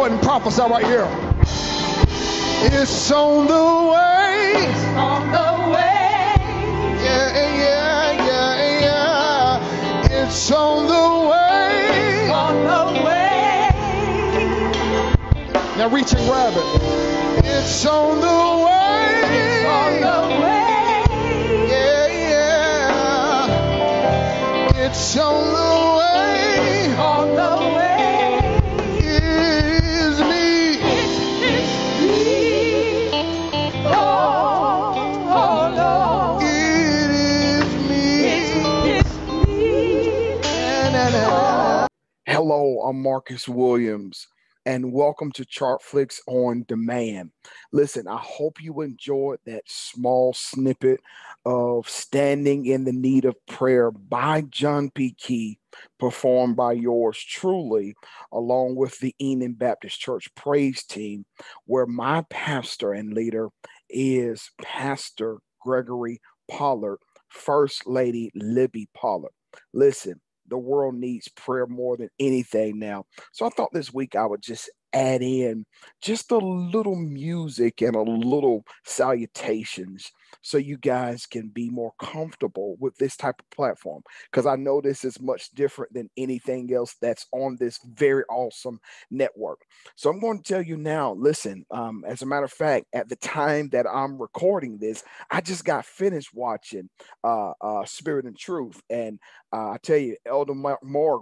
ahead and prophesy right here. It's on the way. It's on the way. Yeah, yeah, yeah, yeah. It's on the way. It's on the way. Now reach and grab it. It's on the way. It's on the way. Yeah, yeah. It's on the way. It's on the way. It is me. It's me. Oh, Lord. It is me. It's me. Hello, I'm Marcus Williams, and welcome to Flix on Demand. Listen, I hope you enjoyed that small snippet of Standing in the Need of Prayer by John P. Key, performed by yours truly, along with the Enon Baptist Church praise team, where my pastor and leader is Pastor Gregory Pollard, First Lady Libby Pollard. Listen, the world needs prayer more than anything now. So I thought this week I would just add in just a little music and a little salutations so you guys can be more comfortable with this type of platform, because I know this is much different than anything else that's on this very awesome network. So I'm going to tell you now, listen, as a matter of fact, at the time that I'm recording this, I just got finished watching Spirit and Truth, and I tell you, Elder Mark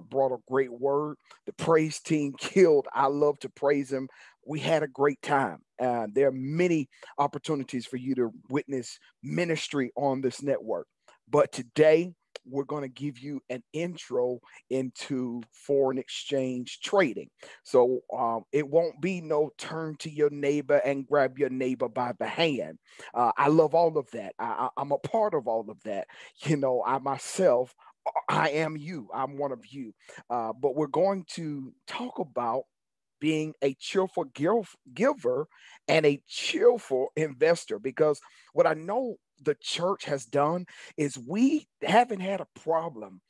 brought a great word. The praise team killed. I love to praise him. We had a great time. There are many opportunities for you to witness ministry on this network. But today, we're going to give you an intro into foreign exchange trading. So it won't be no turn to your neighbor and grab your neighbor by the hand. I love all of that. I'm a part of all of that. You know, I myself, I am you. I'm one of you. But we're going to talk about being a cheerful giver and a cheerful investor, because what I know the church has done is we haven't had a problem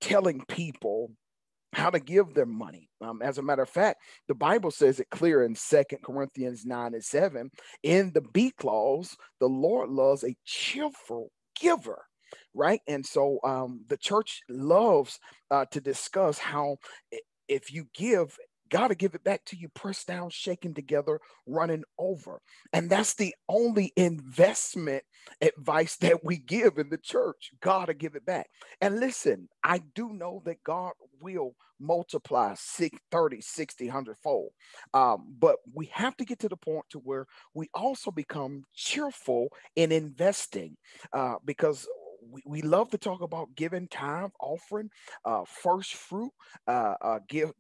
telling people how to give their money. As a matter of fact, the Bible says it clear in 2 Corinthians 9:7. In the B clause, the Lord loves a cheerful giver. Right. And so the church loves to discuss how if you give, got to give it back to you, pressed down, shaken together, running over. And that's the only investment advice that we give in the church. Got to give it back. And listen, I do know that God will multiply 30, 60, 100-fold. But we have to get to the point to where we also become cheerful in investing, because we love to talk about giving, time, offering, first fruit, give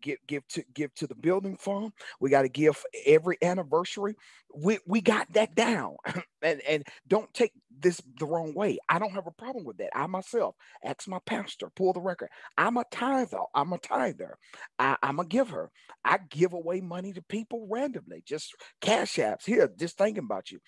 to the building fund. We got to give every anniversary. We got that down. and don't take this the wrong way. I don't have a problem with that. I myself, ask my pastor, pull the record. I'm a tither. I'm a tither. I'm a giver. I give away money to people randomly, just cash apps. Here, just thinking about you.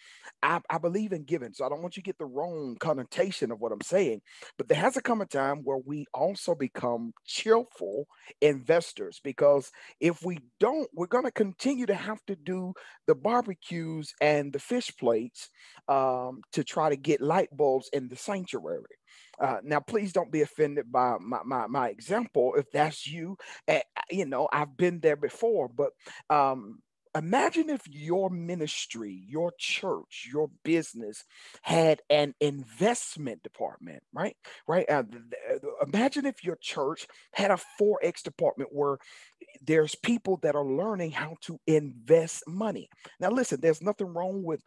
I believe in giving, so I don't want you to get the wrong connotation of what I'm saying. But there has to come a time where we also become cheerful investors, because if we don't, we're going to continue to have to do the barbecues and the fish plates to try to get light bulbs in the sanctuary. Now, please don't be offended by my example if that's you. You know, I've been there before, but imagine if your ministry, your church, your business had an investment department, right? Right. Imagine if your church had a Forex department where there's people that are learning how to invest money. Now, listen, there's nothing wrong with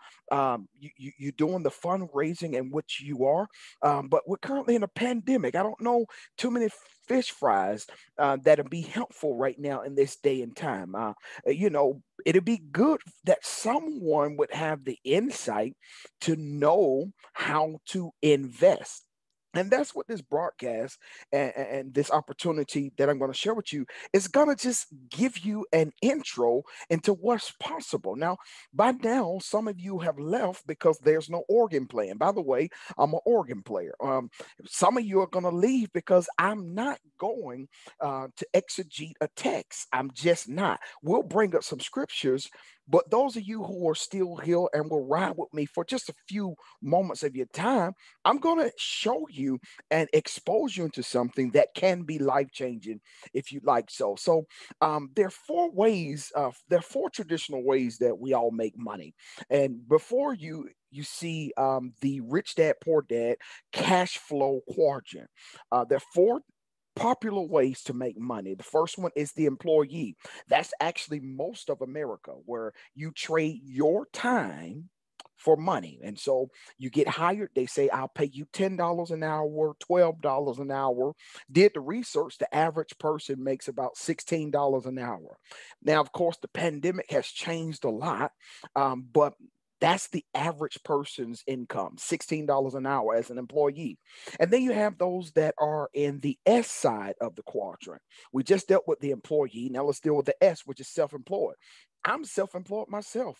you doing the fundraising and which you are, but we're currently in a pandemic. I don't know too many fish fries that'll be helpful right now in this day and time. You know, it'd be good that someone would have the insight to know how to invest. And that's what this broadcast and this opportunity that I'm going to share with you is going to just give you an intro into what's possible. Now, by now, some of you have left because there's no organ playing. By the way, I'm an organ player. Some of you are going to leave because I'm not going to exegete a text. I'm just not. We'll bring up some scriptures, but those of you who are still here and will ride with me for just a few moments of your time, I'm going to show you and expose you into something that can be life changing if you like so. So, there are four ways, there are four traditional ways that we all make money. And before you see the rich dad, poor dad cash flow quadrant. There are four popular ways to make money. The first one is the employee. That's actually most of America, where you trade your time for money. And so you get hired, they say, I'll pay you $10 an hour, $12 an hour. Did the research, the average person makes about $16 an hour. Now, of course, the pandemic has changed a lot, but that's the average person's income, $16 an hour as an employee. And then you have those that are in the S side of the quadrant. We just dealt with the employee. Now let's deal with the S, which is self employed. I'm self employed myself.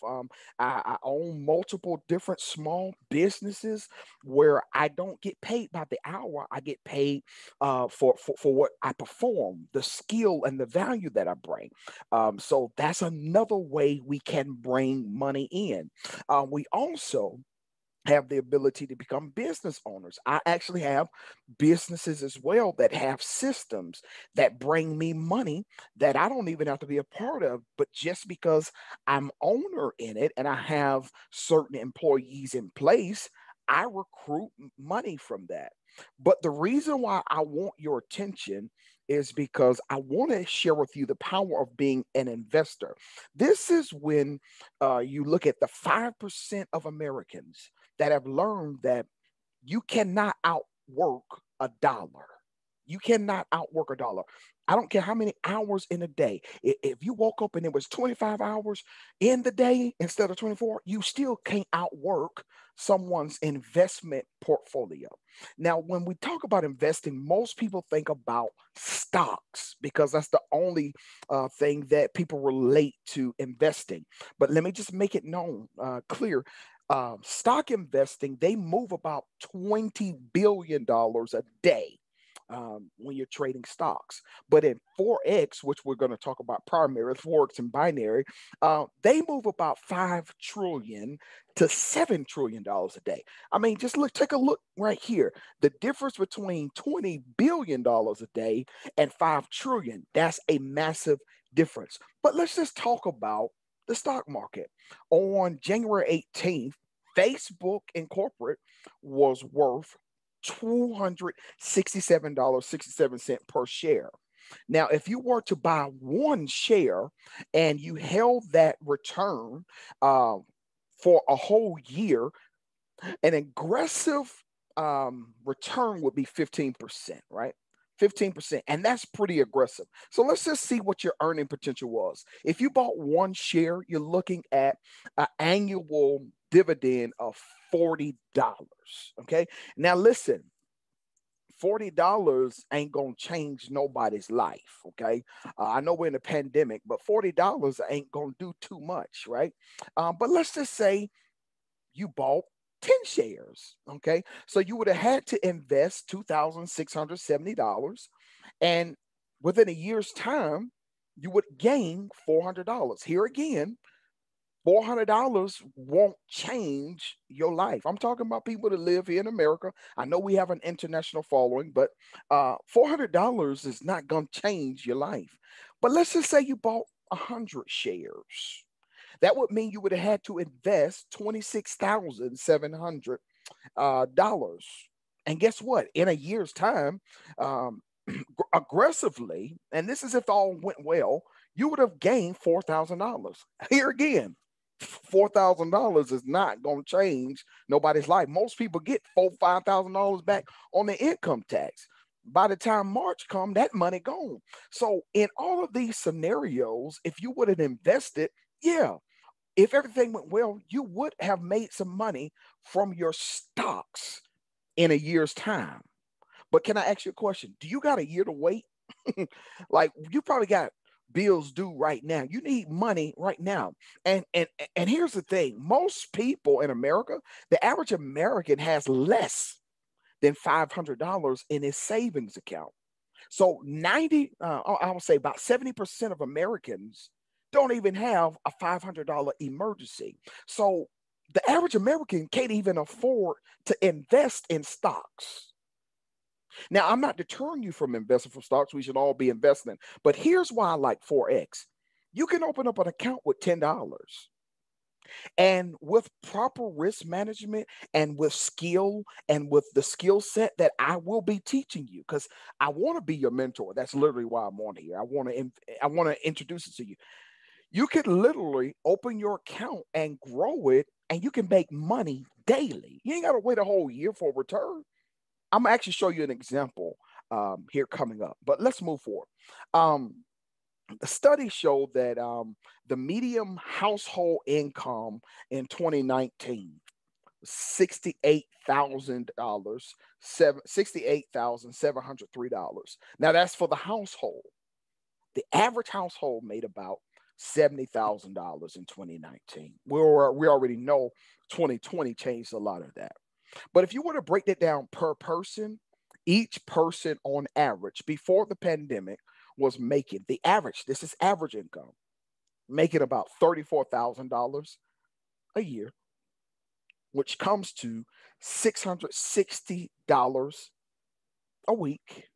I own multiple different small businesses where I don't get paid by the hour. I get paid for what I perform, the skill and the value that I bring. So that's another way we can bring money in. We also have the ability to become business owners. I actually have businesses as well that have systems that bring me money that I don't even have to be a part of, but just because I'm owner in it and I have certain employees in place, I recruit money from that. But the reason why I want your attention is because I want to share with you the power of being an investor. This is when you look at the 5% of Americans that have learned that you cannot outwork a dollar. You cannot outwork a dollar. I don't care how many hours in a day. If you woke up and it was 25 hours in the day instead of 24, you still can't outwork someone's investment portfolio. Now, when we talk about investing, most people think about stocks because that's the only thing that people relate to investing. But let me just make it known, clear. Stock investing, they move about $20 billion a day when you're trading stocks. But in Forex, which we're going to talk about primarily, Forex and binary, they move about 5 trillion to $7 trillion a day. I mean, just look, take a look right here. The difference between $20 billion a day and 5 trillion, that's a massive difference. But let's just talk about the stock market. On January 18th, Facebook Incorporated was worth $267.67 per share. Now, if you were to buy one share and you held that return uh, for a whole year, an aggressive return would be 15%, right? 15%. And that's pretty aggressive. So let's just see what your earning potential was. If you bought one share, you're looking at an annual dividend of $40. Okay. Now, listen, $40 ain't gonna change nobody's life. Okay, I know we're in a pandemic, but $40 ain't gonna do too much, right? But let's just say you bought 10 shares. Okay. So you would have had to invest $2,670. And within a year's time, you would gain $400. Here again, $400 won't change your life. I'm talking about people that live here in America. I know we have an international following, but $400 is not going to change your life. But let's just say you bought 100 shares. That would mean you would have had to invest $26,700. And guess what? In a year's time, um, aggressively, and this is if all went well, you would have gained $4,000. Here again, $4,000 is not going to change nobody's life. Most people get $4,000, $5,000 back on their income tax. By the time March come, that money gone. So in all of these scenarios, if you would have invested, yeah, if everything went well, you would have made some money from your stocks in a year's time. But can I ask you a question? Do you got a year to wait? Like you probably got bills due right now. You need money right now. And here's the thing. Most people in America, the average American has less than $500 in his savings account. So I would say about 70% of Americans don't even have a $500 emergency. So the average American can't even afford to invest in stocks. Now, I'm not deterring you from investing for stocks. We should all be investing. But here's why I like Forex. You can open up an account with $10. And with proper risk management and with skill and with the skill set that I will be teaching you, because I want to be your mentor. That's literally why I'm on here. I want to introduce it to you. You could literally open your account and grow it, and you can make money daily. You ain't got to wait a whole year for a return. I'm gonna actually show you an example here coming up, but let's move forward. Um, the study showed that the median household income in 2019 was $68,000, $68,703. Now that's for the household. The average household made about $70,000 in 2019. We already know 2020 changed a lot of that. But if you were to break that down per person, each person on average before the pandemic was making the average, this is average income, making about $34,000 a year, which comes to $660 a week.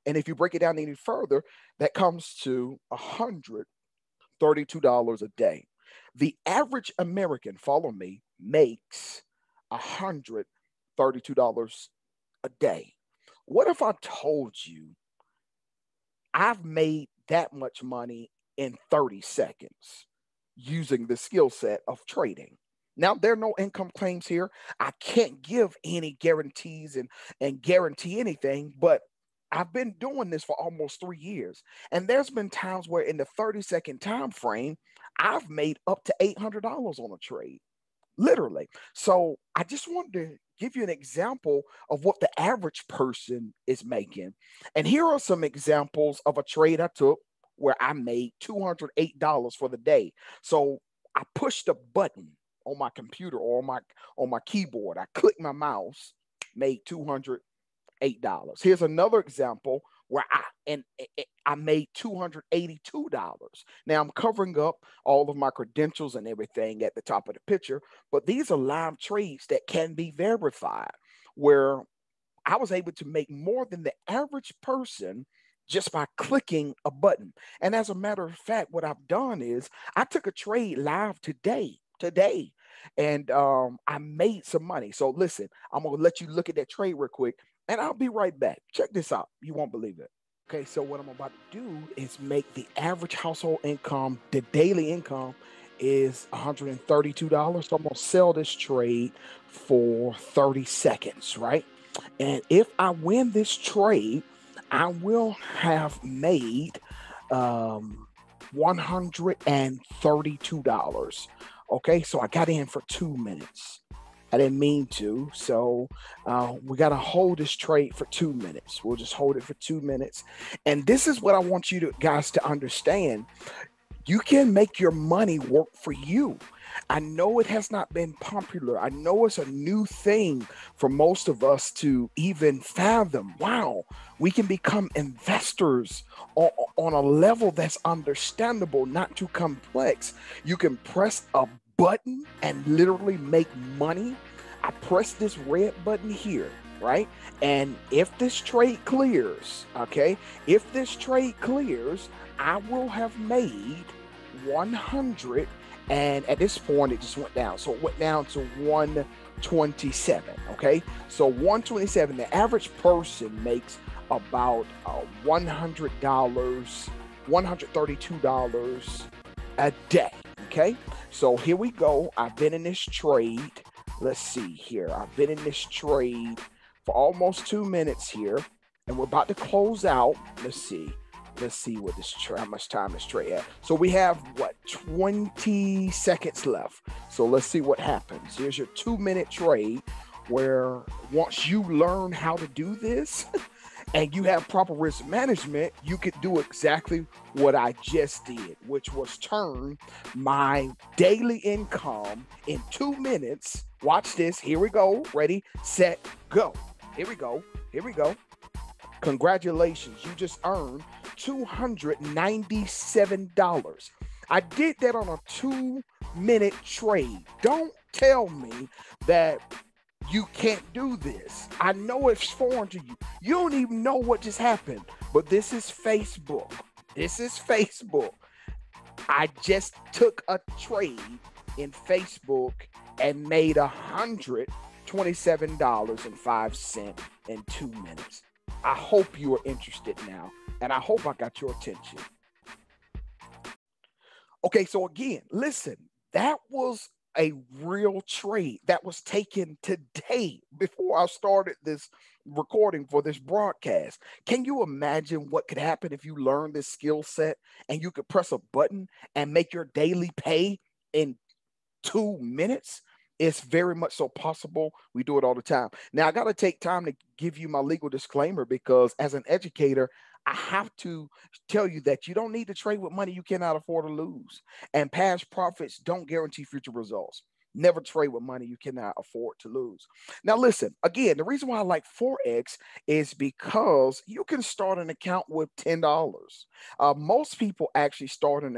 And if you break it down any further, that comes to $132 a day. The average American, follow me, makes $132 a day. What if I told you I've made that much money in 30 seconds using the skill set of trading? Now, there are no income claims here. I can't give any guarantees and guarantee anything, but I've been doing this for almost 3 years. And there's been times where in the 30-second time frame, I've made up to $800 on a trade, literally. So I just wanted to give you an example of what the average person is making. And here are some examples of a trade I took where I made $208 for the day. So I pushed a button on my computer or on my keyboard. I clicked my mouse, made $208. Here's another example where I made $282. Now I'm covering up all of my credentials and everything at the top of the picture, but these are live trades that can be verified where I was able to make more than the average person just by clicking a button. And as a matter of fact, what I've done is I took a trade live today, and I made some money. So listen, I'm gonna let you look at that trade real quick, and I'll be right back. Check this out. You won't believe it. Okay, so what I'm about to do is make the average household income, the daily income is $132. So I'm gonna sell this trade for 30 seconds, right? And if I win this trade, I will have made $132. Okay, so I got in for 2 minutes. I didn't mean to. So we got to hold this trade for 2 minutes. We'll just hold it for 2 minutes. And this is what I want you guys to understand. You can make your money work for you. I know it has not been popular. I know it's a new thing for most of us to even fathom. Wow, we can become investors on a level that's understandable, not too complex. You can press a button and literally make money. I press this red button here, right? And if this trade clears, okay, if this trade clears, I will have made 100. And at this point, it just went down. So it went down to 127. Okay. So 127, the average person makes about $100, $132 a day. Okay. So here we go. I've been in this trade. Let's see here. I've been in this trade for almost 2 minutes here, and we're about to close out. Let's see what how much time this trade had. So we have 20 seconds left. So let's see what happens. Here's your 2 minute trade where once you learn how to do this, and you have proper risk management, you could do exactly what I just did, which was turn my daily income in 2 minutes. Watch this. Here we go. Ready, set, go. Here we go. Here we go. Congratulations. You just earned $297. I did that on a 2 minute trade. Don't tell me that you can't do this. I know it's foreign to you. You don't even know what just happened, but this is Facebook. This is Facebook. I just took a trade in Facebook and made $127.05 in 2 minutes. I hope you are interested now, and I hope I got your attention. Okay, so again, listen, that was a real trade that was taken today before I started this recording for this broadcast. Can you imagine what could happen if you learn this skill set and you could press a button and make your daily pay in 2 minutes? It's very much so possible. We do it all the time. Now, I got to take time to give you my legal disclaimer because as an educator, I have to tell you that you don't need to trade with money you cannot afford to lose. And past profits don't guarantee future results. Never trade with money you cannot afford to lose. Now, listen, again, the reason why I like Forex is because you can start an account with $10. Most people actually start with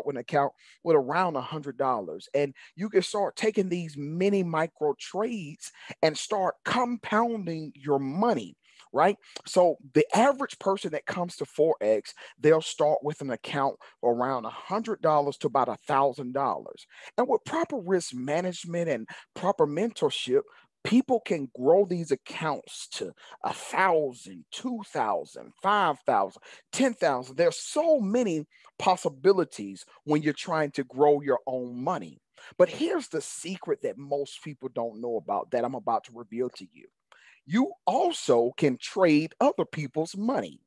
an account with around $100. And you can start taking these mini micro trades and start compounding your money. Right. So the average person that comes to Forex, they'll start with an account around $100 to about $1,000. And with proper risk management and proper mentorship, people can grow these accounts to 1,000, 2,000, 5,000, 10,000. There's so many possibilities when you're trying to grow your own money. But here's the secret that most people don't know about that I'm about to reveal to you. You also can trade other people's money.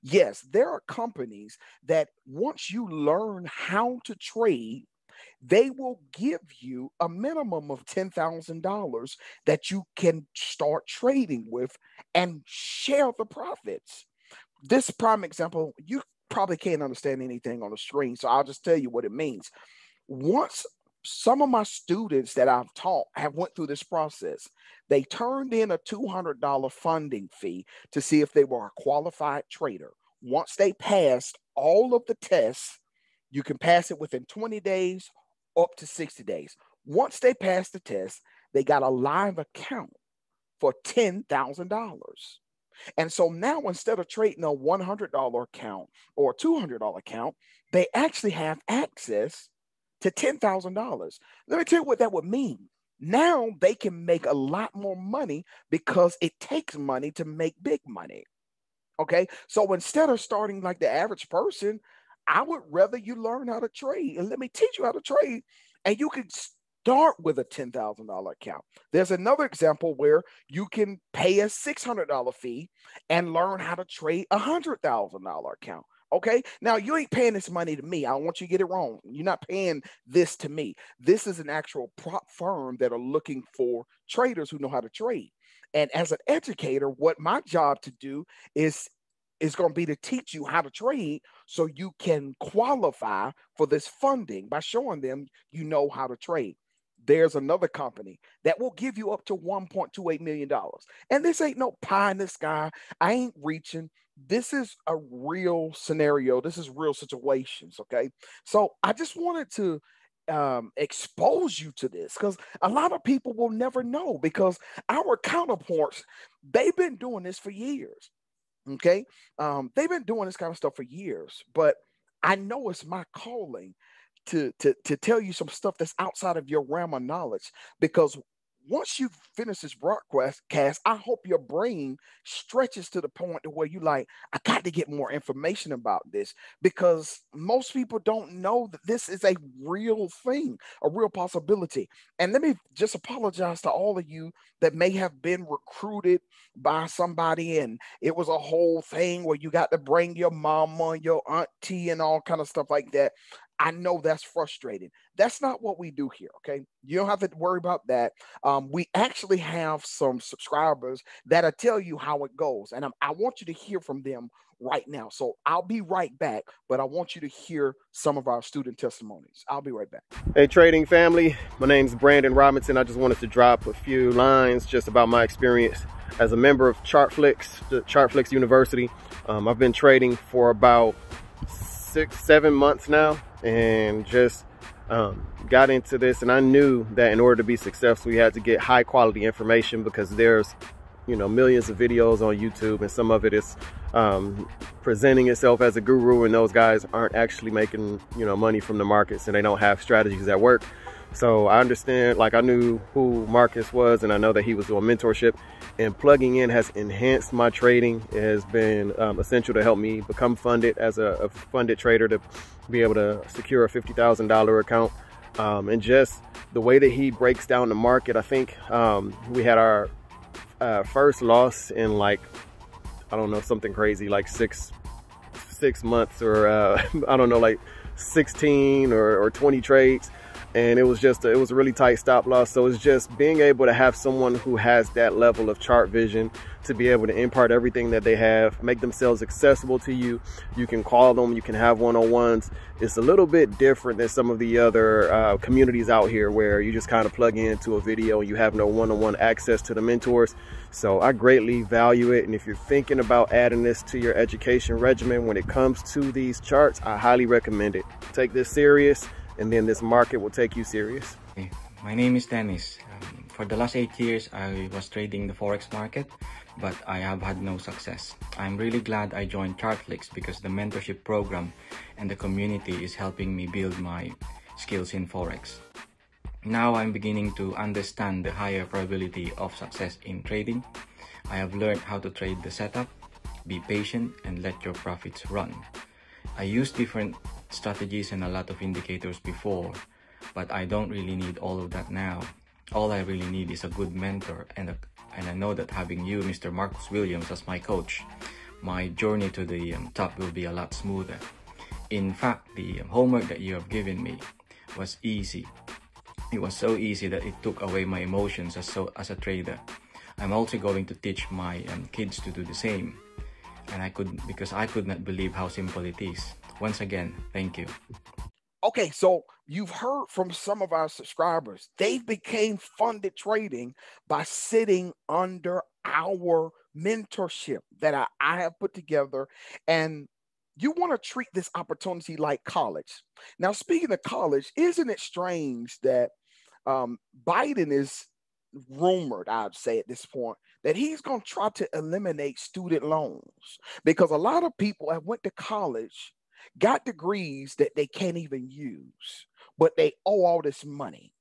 Yes, there are companies that once you learn how to trade, they will give you a minimum of $10,000 that you can start trading with and share the profits. This prime example, you probably can't understand anything on the screen, so I'll just tell you what it means. Once some of my students that I've taught have went through this process, they turned in a $200 funding fee to see if they were a qualified trader. Once they passed all of the tests, you can pass it within 20 days up to 60 days. Once they passed the test, they got a live account for $10,000. And so now instead of trading a $100 account or a $200 account, they actually have access to $10,000. Let me tell you what that would mean. Now they can make a lot more money because it takes money to make big money. Okay. So instead of starting like the average person, I would rather you learn how to trade and let me teach you how to trade. And you can start with a $10,000 account. There's another example where you can pay a $600 fee and learn how to trade a $100,000 account. Okay. Now you ain't paying this money to me. I don't want you to get it wrong. You're not paying this to me. This is an actual prop firm that are looking for traders who know how to trade. And as an educator, what my job to do is going to be to teach you how to trade so you can qualify for this funding by showing them you know how to trade. There's another company that will give you up to $1.28 million. And this ain't no pie in the sky. I ain't reaching. This is a real scenario. This is real situations. Okay. So I just wanted to expose you to this because a lot of people will never know because our counterparts, they've been doing this for years. Okay. They've been doing this kind of stuff for years, but I know it's my calling to tell you some stuff that's outside of your realm of knowledge because once you finish this broadcast, I hope your brain stretches to the point to where you like, I got to get more information about this because most people don't know that this is a real thing, a real possibility. And let me just apologize to all of you that may have been recruited by somebody and it was a whole thing where you got to bring your mama, your auntie, and all kind of stuff like that. I know that's frustrating. That's not what we do here. Okay. You don't have to worry about that. We actually have some subscribers that'll tell you how it goes. And I want you to hear from them right now. So I'll be right back, but I want you to hear some of our student testimonies. I'll be right back. Hey, trading family. My name's Brandon Robinson. I just wanted to drop a few lines just about my experience as a member of Flix University. I've been trading for about 6-7 months now, and just got into this, and I knew that in order to be successful, you had to get high quality information, because there's millions of videos on YouTube, and some of it is presenting itself as a guru, and those guys aren't actually making money from the markets, and they don't have strategies that work. So I understand, like, I knew who Marcus was, and I know that he was doing mentorship, and plugging in has enhanced my trading. It has been essential to help me become funded as a funded trader, to be able to secure a $50,000 account. And just the way that he breaks down the market, I think we had our first loss in, like, I don't know, something crazy, like six months, or I don't know, like 16 or 20 trades. And it was a really tight stop loss. So it's just being able to have someone who has that level of chart vision to be able to impart everything that they have, make themselves accessible to you. You can call them, you can have one-on-ones. It's a little bit different than some of the other communities out here, where you just kind of plug into a video and you have no one-on-one access to the mentors. So I greatly value it. And if you're thinking about adding this to your education regimen when it comes to these charts, I highly recommend it. Take this serious, and then this market will take you serious. My name is Dennis. For the last 8 years, I was trading the Forex market, but I have had no success. I'm really glad I joined Flix, because the mentorship program and the community is helping me build my skills in Forex. Now I'm beginning to understand the higher probability of success in trading. I have learned how to trade the setup, be patient, and let your profits run. I used different strategies and a lot of indicators before, but I don't really need all of that now. All I really need is a good mentor, and I know that having you, Mr. Marcus Williams, as my coach, my journey to the top will be a lot smoother. In fact, the homework that you have given me was easy. It was so easy that it took away my emotions as a trader. I'm also going to teach my kids to do the same, and because I could not believe how simple it is. Once again, thank you. Okay, so you've heard from some of our subscribers. They became funded trading by sitting under our mentorship that I have put together. And you want to treat this opportunity like college. Now, speaking of college, isn't it strange that Biden is rumored, I'd say at this point, that he's going to try to eliminate student loans, because a lot of people have went to college, got degrees that they can't even use, but they owe all this money.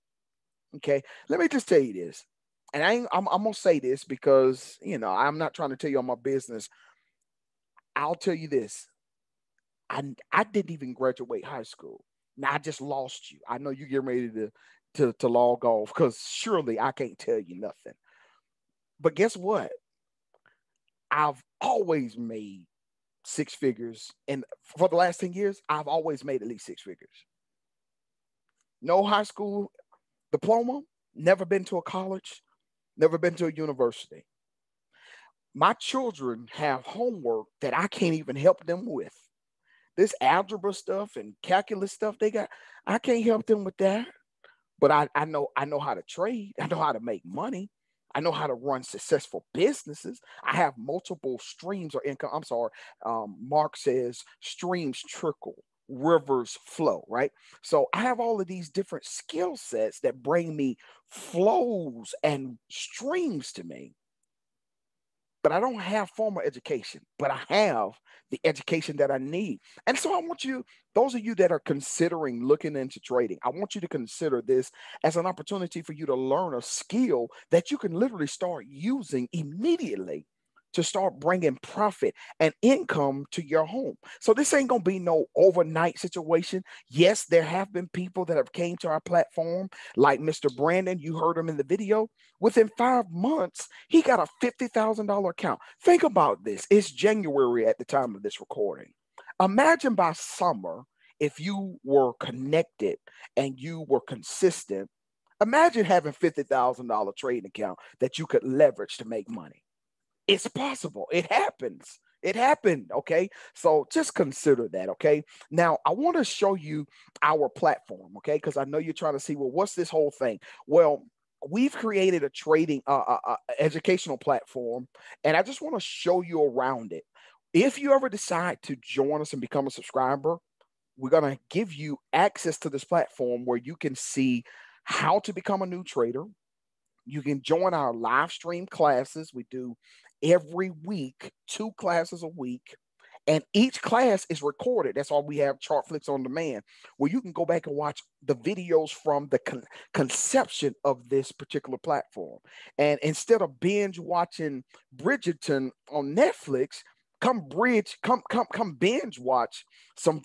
Okay, let me just tell you this, and I'm gonna say this because I'm not trying to tell you all my business. I'll tell you this: I didn't even graduate high school. Now I just lost you. I know you get ready to log off, because surely I can't tell you nothing. But guess what? I've always made six figures, and for the last 10 years, I've always made at least six figures. No high school diploma, never been to a college, never been to a university. My children have homework that I can't even help them with. This algebra stuff and calculus stuff they got, I can't help them with that. But I know how to trade. I know how to make money. I know how to run successful businesses. I have multiple streams of income. I'm sorry. Mark says streams trickle, rivers flow, right? So I have all of these different skill sets that bring me flows and streams to me. But I don't have formal education, but I have the education that I need. And so I want you, those of you that are considering looking into trading, I want you to consider this as an opportunity for you to learn a skill that you can literally start using immediately to start bringing profit and income to your home. So this ain't gonna be no overnight situation. Yes, there have been people that have came to our platform, like Mr. Brandon. You heard him in the video. Within 5 months, he got a $50,000 account. Think about this. It's January at the time of this recording. Imagine by summer, if you were connected and you were consistent, imagine having $50,000 trading account that you could leverage to make money. It's possible. It happens. It happened. Okay. So just consider that. Okay. Now, I want to show you our platform. Okay. Because I know you're trying to see, well, what's this whole thing? Well, we've created a trading, educational platform, and I just want to show you around it. If you ever decide to join us and become a subscriber, we're going to give you access to this platform where you can see how to become a new trader. You can join our live stream classes. We do every week, 2 classes a week. And each class is recorded. That's why we have Chartflix on demand, where you can go back and watch the videos from the conception of this particular platform. And instead of binge watching Bridgerton on Netflix, come binge watch some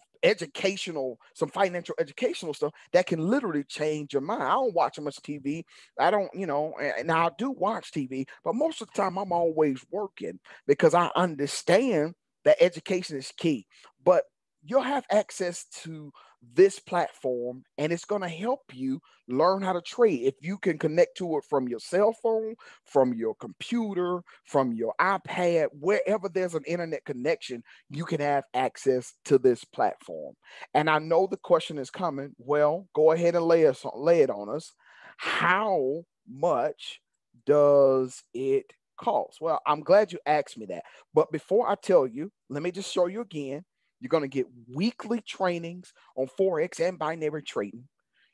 some financial educational stuff that can literally change your mind. I don't watch much TV. I don't, now I do watch TV, but most of the time I'm always working because I understand that education is key. But you'll have access to this platform, and it's going to help you learn how to trade. If you can connect to it from your cell phone, from your computer, from your iPad, wherever there's an internet connection, you can have access to this platform. And I know the question is coming. Well, go ahead and lay it on us. How much does it cost? Well, I'm glad you asked me that. But before I tell you, let me just show you again. You're going to get weekly trainings on Forex and binary trading.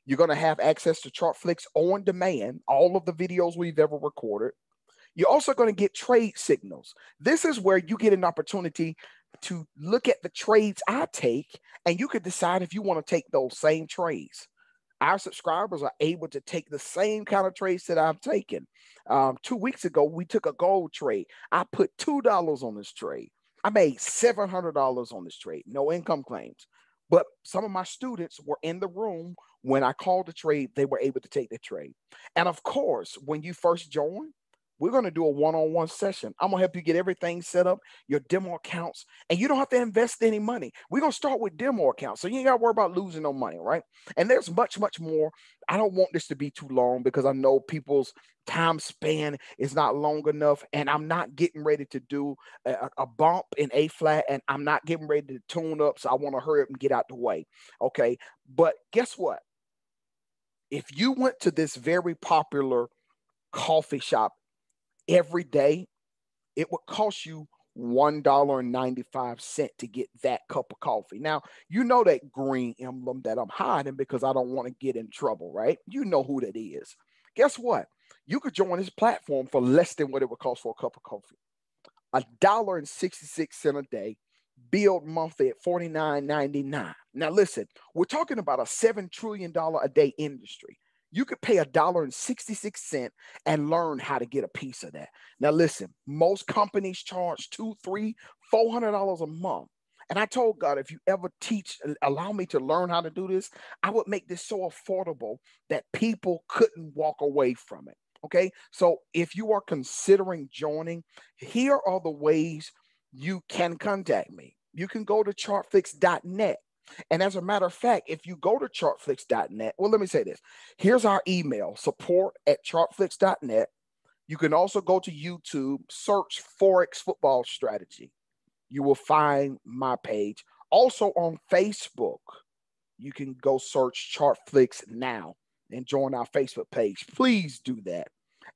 You're going to have access to Chartflix on demand, all of the videos we've ever recorded. You're also going to get trade signals. This is where you get an opportunity to look at the trades I take, and you could decide if you want to take those same trades. Our subscribers are able to take the same kind of trades that I've taken. 2 weeks ago, we took a gold trade. I put $2 on this trade. I made $700 on this trade, no income claims. But some of my students were in the room when I called the trade. They were able to take the trade. And of course, when you first join, we're going to do a one-on-one session. I'm going to help you get everything set up, your demo accounts, and you don't have to invest any money. We're going to start with demo accounts, so you ain't got to worry about losing no money, right? And there's much, much more. I don't want this to be too long because I know people's time span is not long enough, and I'm not getting ready to do a bump in A flat, and I'm not getting ready to tune up, so I want to hurry up and get out the way, okay? But guess what? If you went to this very popular coffee shop every day, it would cost you $1.95 to get that cup of coffee. Now, you know that green emblem that I'm hiding because I don't want to get in trouble, right? You know who that is. Guess what? You could join this platform for less than what it would cost for a cup of coffee. $1.66 a day, billed monthly at $49.99. Now, listen, we're talking about a $7 trillion a day industry. You could pay $1.66 and learn how to get a piece of that. Now, listen, most companies charge $200, $300, $400 a month. And I told God, if you ever allow me to learn how to do this, I would make this so affordable that people couldn't walk away from it. Okay. So if you are considering joining, here are the ways you can contact me. You can go to chartflix.net. And as a matter of fact, if you go to chartflix.net, well, let me say this. Here's our email, support@chartflix.net. You can also go to YouTube, search Forex Football Strategy. You will find my page. Also on Facebook, you can go search Chartflix now and join our Facebook page. Please do that.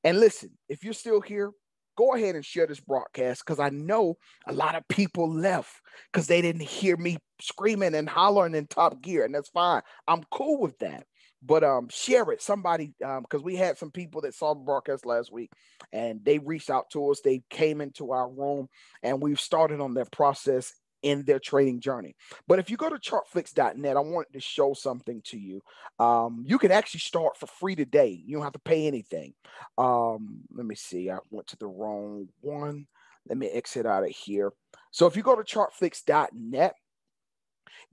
And listen, if you're still here, go ahead and share this broadcast because I know a lot of people left because they didn't hear me screaming and hollering in top gear, and that's fine. I'm cool with that. But share it. Somebody, because we had some people that saw the broadcast last week, and they reached out to us. They came into our room, and we've started on their process in their trading journey. But if you go to chartflix.net, I wanted to show something to you. You can actually start for free today. You don't have to pay anything. Let me see. I went to the wrong one. Let me exit out of here. So if you go to chartflix.net,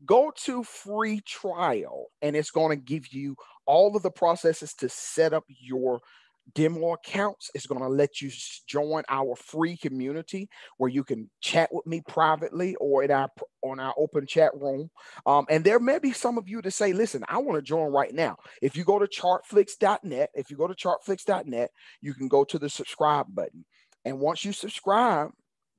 go to free trial, and it's going to give you all of the processes to set up your demo accounts is going to let you join our free community where you can chat with me privately or in our on our open chat room. And there may be some of you to say, listen, I want to join right now. If you go to chartflix.net, you can go to the subscribe button. And once you subscribe,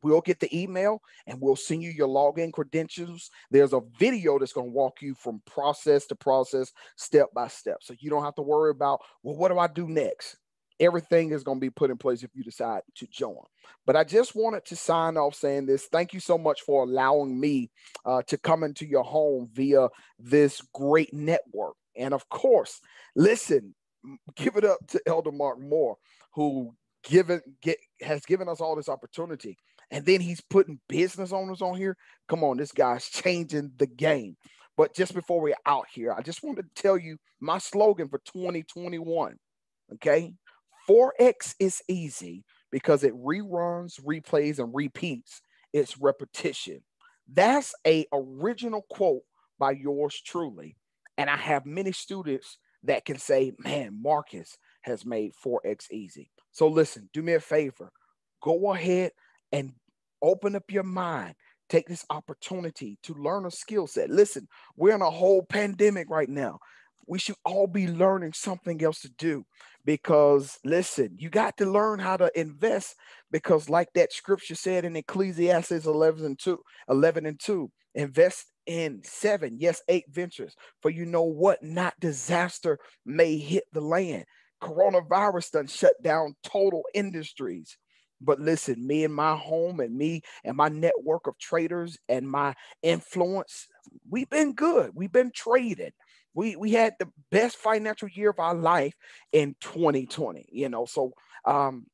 we'll get the email and we'll send you your login credentials. There's a video that's going to walk you from process to process, step by step. So you don't have to worry about, well, what do I do next? Everything is going to be put in place if you decide to join. But I just wanted to sign off saying this. Thank you so much for allowing me to come into your home via this great network. And of course, listen, give it up to Elder Mark Moore, who has given us all this opportunity. And then he's putting business owners on here. Come on, this guy's changing the game. But just before we're out here, I just want to tell you my slogan for 2021. Okay. Forex is easy because it reruns, replays, and repeats. It's repetition. That's a original quote by yours truly. And I have many students that can say, man, Marcus has made Forex easy. So listen, do me a favor. Go ahead and open up your mind. Take this opportunity to learn a skill set. Listen, we're in a whole pandemic right now. We should all be learning something else to do because, listen, you got to learn how to invest because, like that scripture said in Ecclesiastes 11 and 2, invest in 7, yes, 8 ventures. For you know what? Not disaster may hit the land. Coronavirus done shut down total industries. But listen, me and my home and me and my network of traders and my influence, we've been good. We've been trading. We had the best financial year of our life in 2020, so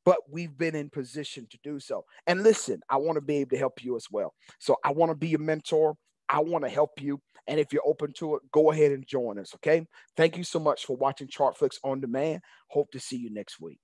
but we've been in position to do so. And listen, I want to be able to help you as well. So I want to be your mentor. I want to help you. And if you're open to it, go ahead and join us. Okay. Thank you so much for watching Chartflix on Demand. Hope to see you next week.